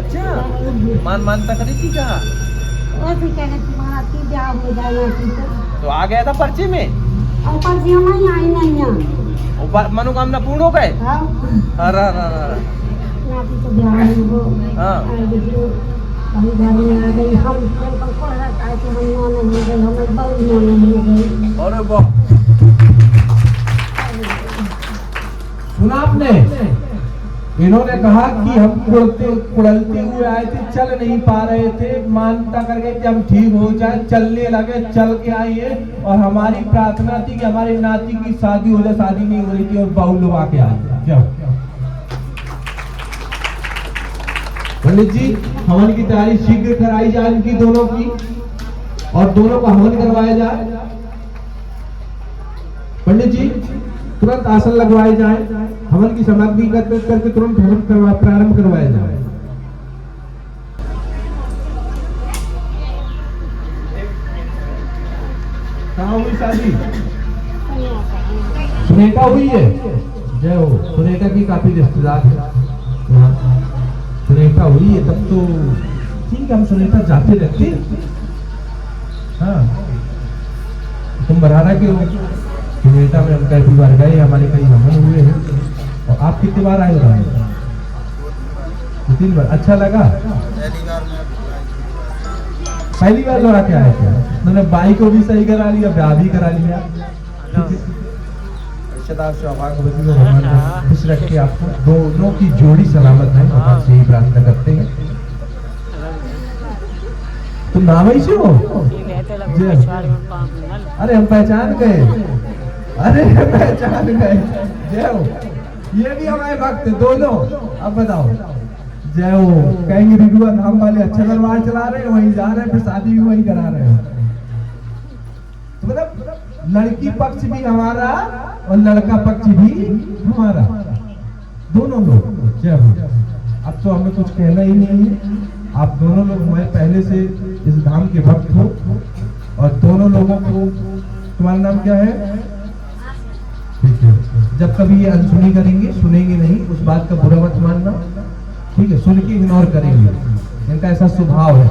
अच्छा मानता करी थी क्या? ऐसे कहने तुम्हारा की ब्याह हो जाएगा तो आ गया था पर्ची में और पर्ची में आई नहीं है मनोकामना पूर्ण हो गए। हाँ अरे नाती तो ब्याह हो हाँ अभी घर में आ गई हम पर कोई रहता है कि हम नौने हो गए हमें बहुत नौने हो गई। अरे वाह सुना आपने? इन्होंने कहा कि हम कुड़लते हुए आए थे, चल नहीं पा रहे थे, मानता कर गए कि हम ठीक हो जाए, चलने लगे, चल के आइए। और हमारी प्रार्थना थी कि हमारी नाती की शादी हो जाए, शादी नहीं हो रही थी और बहू लोग आके आए। क्या पंडित जी हवन की तैयारी शीघ्र कराई जाए इनकी दोनों की और दोनों का हवन करवाया जाए। पंडित जी तुरंत आसन लगवाए जाए, हवन की सामग्री एकत्रित करके तुरंत हवन प्रारंभ करवाया जाए। कहाँ हुई शादी? सुनेटा हुई है। जय हो। सुनेटा की काफी रिश्तेदार है, सुनेटा हुई है तब तो ठीक है, हम सुनेटा जाते रहते। हाँ तुम बरारा के हो, सुनेटा में हम कई बार गए, हमारे कई हवन हुए हैं। और आप कितनी बार आए हो? 3 बार। अच्छा लगा? पहली बार लगा के आए थे। मैंने बाई को भी सही करा लिया, ब्याह भी करा लिया। खुश रखे आपको, दोनों की जोड़ी सलामत है, भगवान से ही प्रार्थना करते हैं। तुम नावई से हो? अरे हम पहचान गए, अरे पहचान गए। जय हो। ये भी हमारे भक्त दोनों। अब बताओ। जय हो। कहेंगे रिडुआ धाम वाले अच्छा दरबार चला रहे हैं, वहीं जा रहे हैं, फिर शादी भी वहीं करा रहे हैं। तो मतलब लड़की पक्ष भी हमारा और लड़का पक्ष भी हमारा, दोनों लोग। जय हो। अब तो हमें कुछ कहना ही नहीं है, आप दोनों लोग हमारे पहले से इस धाम के भक्त हो। और दोनों लोगों को, तुम्हारा नाम क्या है? ठीक है। जब कभी ये अनसुनी करेंगे, सुनेंगे नहीं, उस बात का बुरा मत मानना, ठीक है? सुन के इग्नोर करेंगे, इनका ऐसा स्वभाव है।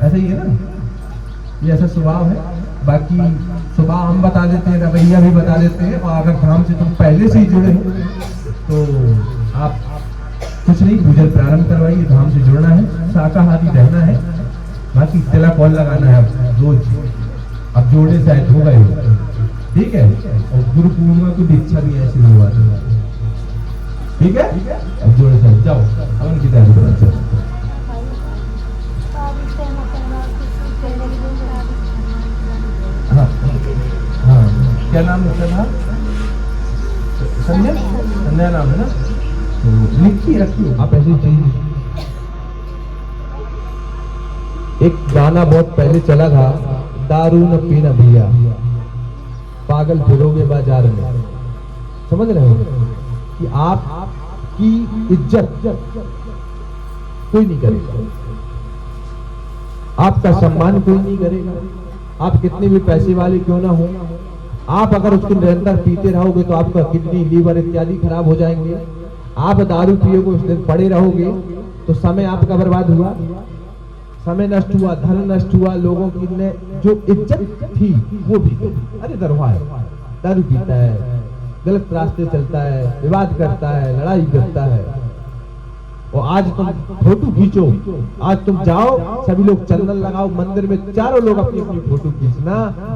ऐसा ही है ना, ये ऐसा स्वभाव है। बाकी स्वभाव हम बता देते हैं, रवैया भी बता देते हैं। और अगर धाम से तुम पहले से ही जुड़े हो तो आप कुछ नहीं, पूजन प्रारंभ करवाइए। धाम से जुड़ना है, शाकाहारी रहना है, बाकी तिला कौन लगाना है अब रोज। अब जोड़ने से हो गए, ठीक है? और गुरु पूर्णिमा की दीक्षा भी ऐसी हुआ, ठीक है? अब जोड़े से जाओ, हवन की तैयारी करो। हाँ हाँ, क्या नाम है? संजय, संजय नाम है ना? तो लिखी रखिए आप ऐसी चीज। एक गाना बहुत पहले चला था, दारू न पीना भैया, पागल फिरोगे बाजार में। समझ रहे हो कि आपकी इज्जत कोई नहीं करेगा, आपका सम्मान कोई नहीं करेगा। आप कितने भी पैसे वाले क्यों ना हो, आप अगर उसको निरंतर पीते रहोगे तो आपका किडनी, लीवर इत्यादि खराब हो जाएंगे। आप दारू पियोगे, उस दिन पड़े रहोगे तो समय आपका बर्बाद हुआ, समय नष्ट हुआ, धन नष्ट हुआ, लोगों की जो इज्जत थी वो भी गई। अरे दरबार दारू पीता है, गलत रास्ते चलता है, विवाद करता है, लड़ाई करता है। और आज तुम फोटो खींचो, आज तुम जाओ, सभी लोग चंदन लगाओ मंदिर में, चारों लोग अपनी अपनी फोटो खींचना।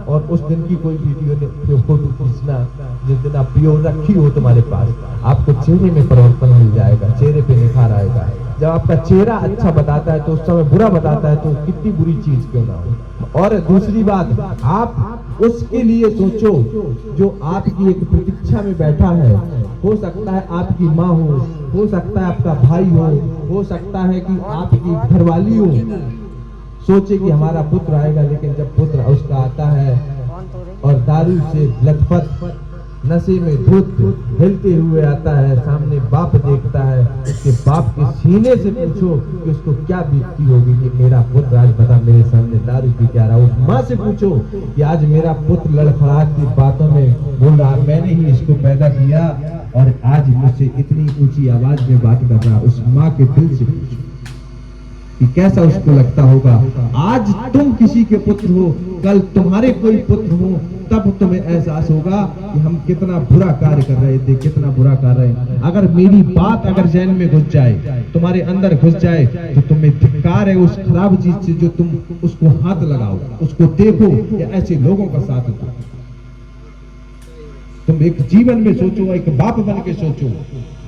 और उस दिन की कोई वीडियो फोटो खींचना जिस दिन आप प्योर रखी हो तुम्हारे पास, आपको चेहरे में परिवर्तन मिल जाएगा, चेहरे पे निखार आएगा। जब आपका चेहरा अच्छा बताता है तो उस समय बुरा बताता है तो कितनी बुरी चीज क्यों ना हो। और दूसरी बात, आप उसके लिए सोचो जो आपकी एक प्रतीक्षा में बैठा है। हो सकता है आपकी माँ हो सकता है आपका भाई हो सकता है कि आपकी घरवाली हो। सोचे कि हमारा पुत्र आएगा, लेकिन जब पुत्र उसका आता है और दारू से लथपथ नशे में धुत हिलते हुए आता है, सामने बाप देखता है, उसके बाप के सीने से पूछो कि उसको क्या बीतती होगी कि मेरा पुत्र आज बता मेरे सामने दारू पी के आ रहा। उस माँ से पूछो कि आज मेरा पुत्र लड़खड़ाहट की बातों में बोल रहा, मैंने ही इसको पैदा किया और आज मुझसे इतनी ऊंची आवाज में बात कर रहा। उस माँ के दिल से पूछो। कि कैसा उसको लगता होगा। आज तुम किसी के पुत्र हो, कल तुम्हारे कोई पुत्र हो, तब तुम्हें एहसास होगा कि हम कितना बुरा कार्य कर रहे थे, कितना बुरा कर रहे हैं। अगर मेरी बात अगर जहन में घुस जाए, तुम्हारे अंदर घुस जाए, तो तुम्हें धिक्कार है उस खराब चीज से जो तुम उसको हाथ लगाओ, उसको देखो या ऐसे लोगों का साथ दो। तुम एक जीवन में सोचो, एक बाप बन के सोचो,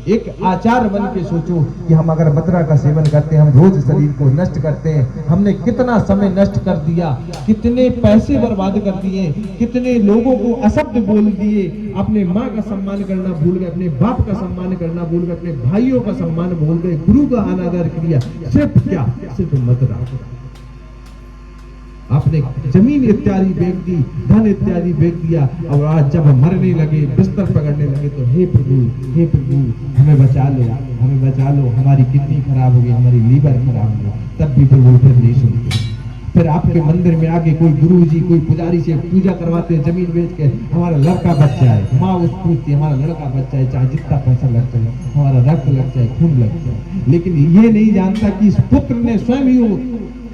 एक आचार बन के सोचो कि हम अगर मदिरा का सेवन करते हैं, हम रोज शरीर को नष्ट करते हैं, हमने कितना समय नष्ट कर दिया, कितने पैसे बर्बाद कर दिए, कितने लोगों को अशब्द बोल दिए, अपने माँ का सम्मान करना भूल गए, अपने बाप का सम्मान करना भूल गए, अपने भाइयों का सम्मान भूल गए, गुरु का अनादर किया। सिर्फ क्या? सिर्फ मदिरा। आपने जमीन इत्यादि बेच दी, धन इत्यादि बेच दिया, और आज जब हम मरने लगे, बिस्तर पकड़ने लगे, तो हे प्रभु हमें बचा लो, हमें बचा लो, हमारी किडनी खराब हो गई, हमारी लीवर खराब हो गई, तब भी प्रभु फिर नहीं सुनते। फिर आपके मंदिर में आके कोई गुरुजी, कोई पुजारी से पूजा करवाते हैं जमीन बेच के, हमारा लड़का बच्चा है, माँ उस पूछती हमारा लड़का बच्चा है, चाहे जितना पैसा लग जाए, हमारा रक्त लग जाए, खून लग जाए, लेकिन ये नहीं जानता कि इस पुत्र ने स्वयं ही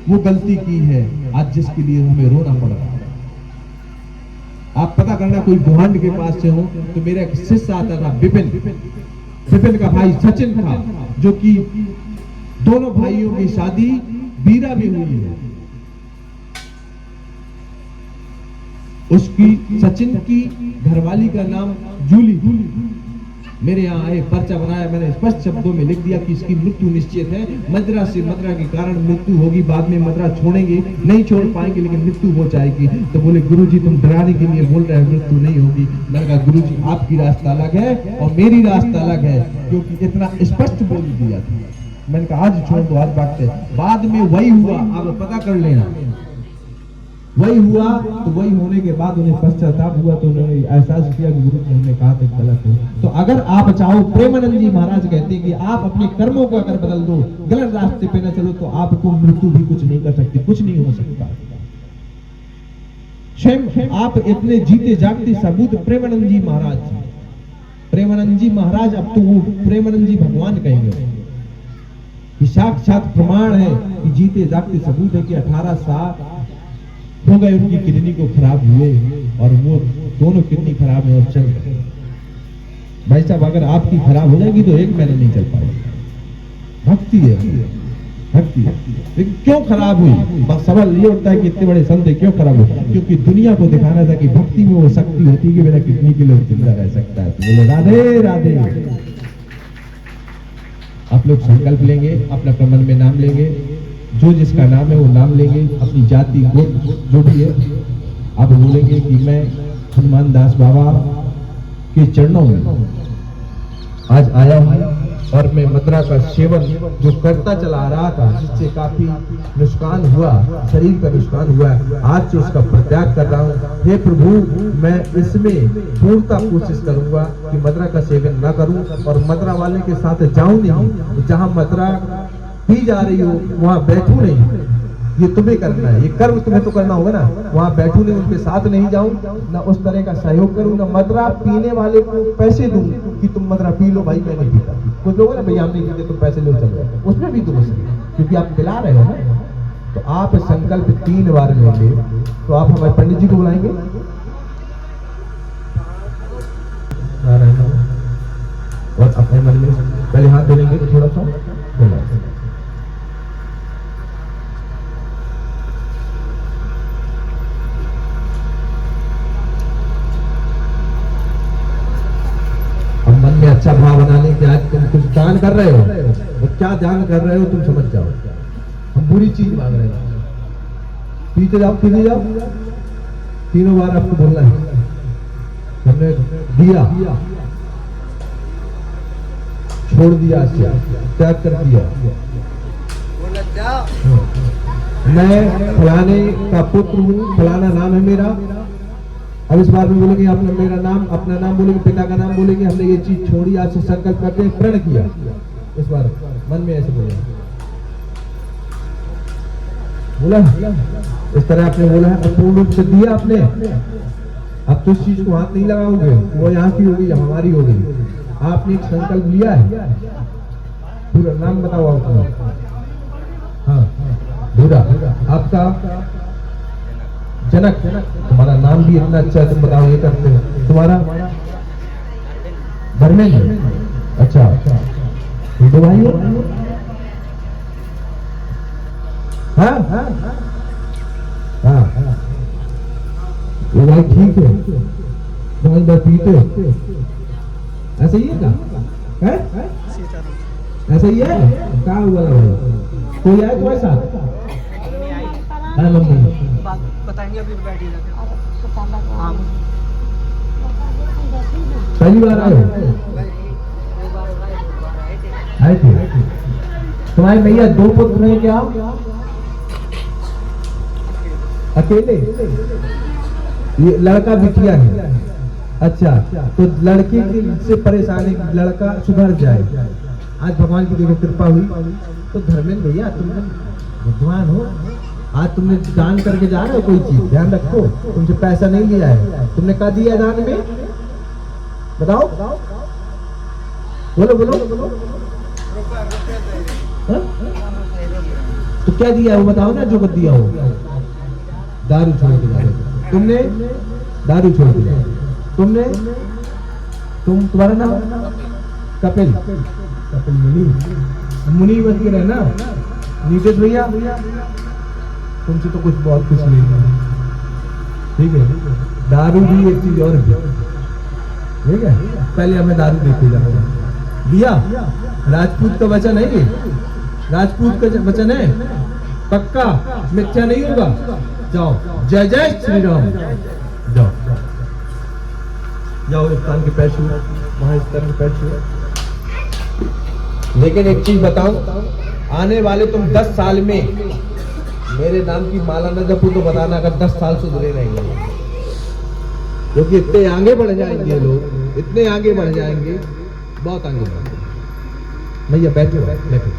वो गलती की है आज, जिसके लिए हमें रोना पड़ रहा है। आप पता करना, कोई गुहांड के पास से हो तो मेरा एक शिष्य आता था, विपिन का भाई सचिन था, जो कि दोनों भाइयों की शादी बीरा में हुई है। उसकी सचिन की घरवाली का नाम जूली। मेरे यहाँ आए, पर्चा बनाया, मैंने स्पष्ट शब्दों में लिख दिया कि इसकी मृत्यु निश्चित है, मदिरा के कारण मृत्यु होगी, बाद में मदिरा छोड़ेंगे, नहीं छोड़ पाएंगे, लेकिन मृत्यु हो जाएगी। तो बोले गुरुजी तुम डराने के लिए बोल रहे हो, मृत्यु नहीं होगी। मैंने कहा गुरुजी आपकी रास्ता अलग है और मेरी रास्ता अलग है, क्योंकि इतना स्पष्ट बोल दिया था। मैंने कहा आज छोड़ दो, आज बात है। बाद में वही हुआ, आप पता कर लेना, वही हुआ। तो वही होने के बाद उन्हें पश्चाताप हुआ, तो उन्होंने एहसास किया कि गुरु ने कहा था गलत है। तो अगर आप चाहो, प्रेमानंद जी महाराज कहते हैं कि आप अपने कर्मों को अगर बदल दो, गलत रास्ते पे न चलो, तो आपको मृत्यु भी कुछ नहीं कर सकती, कुछ नहीं हो सकता। स्वयं आप इतने जीते जागते सबूत प्रेमानंद जी महाराज, प्रेमानंद जी महाराज, अब तो वो प्रेमानंद जी भगवान कहेंगे कि साक्षात प्रमाण है कि जीते जागते सबूत है कि 18 साल हो गए उनकी किडनी को खराब हुए, और वो दोनों किडनी खराब है और चल रहे। भाई साहब अगर आपकी खराब हो जाएगी तो 1 महीना नहीं चल पाएगा। भक्ति है, भक्ति है। लेकिन क्यों खराब हुई? बस सवाल ये उठता है कि इतने बड़े संत क्यों खराब हुए? क्योंकि दुनिया को दिखाना था कि भक्ति में वो शक्ति होती है कि मेरा किडनी के लोग जिंदा रह सकता है। तो बोले राधे राधे। आप लोग संकल्प लेंगे, अपना कमल में नाम लेंगे, जो जिसका नाम है वो नाम लेंगे, अपनी जाति गोत्र जो भी है आप बोलेंगे कि मैं हनुमान दास बाबा के चरणों में आज आया हूँ, और मैं मदिरा का सेवन जो करता चला आ रहा था, जिससे काफी नुकसान हुआ, शरीर का नुकसान हुआ, आज से उसका परित्याग कर रहा हूँ। हे प्रभु मैं इसमें पूर्णता कोशिश करूंगा कि मदिरा का सेवन न करूं, और मदिरा वाले के साथ जाऊं नहीं, जहां मदिरा पी जा रही हो वहां बैठू नहीं। ये तुम्हें करना है, ये कर्म तुम्हें तो करना होगा ना। वहां बैठू नहीं, उनके साथ नहीं जाऊं, ना उस तरह का सहयोग करूं, ना मदिरा पीने वाले को पैसे दूं कि तुम मदिरा पी लो भाई, मैं नहीं पीता। कुछ लोग ना भैया हम नहीं पीते, तुम पैसे लो चलो, उसमें भी तुम क्योंकि आप पिला रहे हो ना। तो आप संकल्प 3 बार लेंगे, तो आप हमारे पंडित जी को बुलाएंगे, और अपने मन में पहले हाथ धोलेंगे, थोड़ा सा बोला। मन में अच्छा भाव बनाने के आज तुम कुछ दान कर रहे हो, और क्या दान कर रहे हो तुम समझ जाओ। हम बुरी चीज मांग रहे हैं, पीते जाओ 3 बार आपको बोलना है। हमने दिया, छोड़ दिया, त्याग कर दिया। मैं फलाने का पुत्र हूँ, फलाना नाम है मेरा। अब इस बार में बोलेंगे आपने मेरा नाम, अपना नाम बोलेंगे, पिता का नाम बोलेंगे, हमने ये चीज छोड़ी, आज से संकल्प करते हैं, प्रण किया। इस बार मन में ऐसे बोला, इस तरह आपने बोला है, पूर्ण रूप से दिया आपने। अब तो इस चीज को हाथ नहीं लगाओगे, वो यहाँ की होगी या हमारी होगी। आपने एक संकल्प लिया है, पूरा नाम बताओ अपना। हाँ भूरा। आपका जनक। तुम्हारा नाम भी इतना अच्छा है, तुम बताओ ये करते हो। तुम्हारा धर्मेंद्र। अच्छा, ये दो भाई हो? हाँ हाँ, ये भाई ठीक है, तुम अंदर पीते हो, ऐसा ही है क्या? है ऐसा ही है? क्या हुआ भाई? कोई आया तुम्हारे साथ? हाँ मम्मी बताएंगे अभी बैठी पहली बार आए थे? तुम्हारे भैया दो पुत्र हैं क्या? अकेले? ये लड़का बिटिया है? अच्छा, तो लड़की से परेशानी, लड़का सुधर जाए। आज भगवान की देखो कृपा हुई। तो धर्मेंद्र भैया तुम बुद्धिमान हो, आज तुमने दान करके जा रहे हो कोई चीज, ध्यान रखो, तुमसे पैसा नहीं लिया है। तुमने क्या दिया दान में? बताओ, बोलो बोलो। हाँ? तो क्या दिया है वो बताओ ना, जो दिया हो। दारू छोड़ के जा रहे हो तुमने, दारू छोड़ के जा रहे हो तुमने। तुम्हारा नाम कपिल? कपिल मुनि बन के रहना। नीतीश भैया तुमसे तो कुछ बहुत कुछ नहीं है, ठीक है। दारू भी एक चीज और है, ठीक है। पहले हमें दारू देखे जाना दिया। राजपूत का वचन है ये, राजपूत का वचन है, पक्का मिथ्या नहीं होगा। जाओ, जय जय श्री राम। जाओ जाओ, इस स्थान के पैर छुओ, वहां इस स्थान के पैर छुओ। लेकिन एक चीज बताओ, आने वाले तुम 10 साल में मेरे नाम की माला न जपो तो बताना, अगर 10 साल सुधरे रहेंगे, क्योंकि इतने आगे बढ़ जाएंगे लोग, इतने आगे बढ़ जाएंगे, बहुत आगे बढ़ जाएंगे। भैया बैठो बैठो।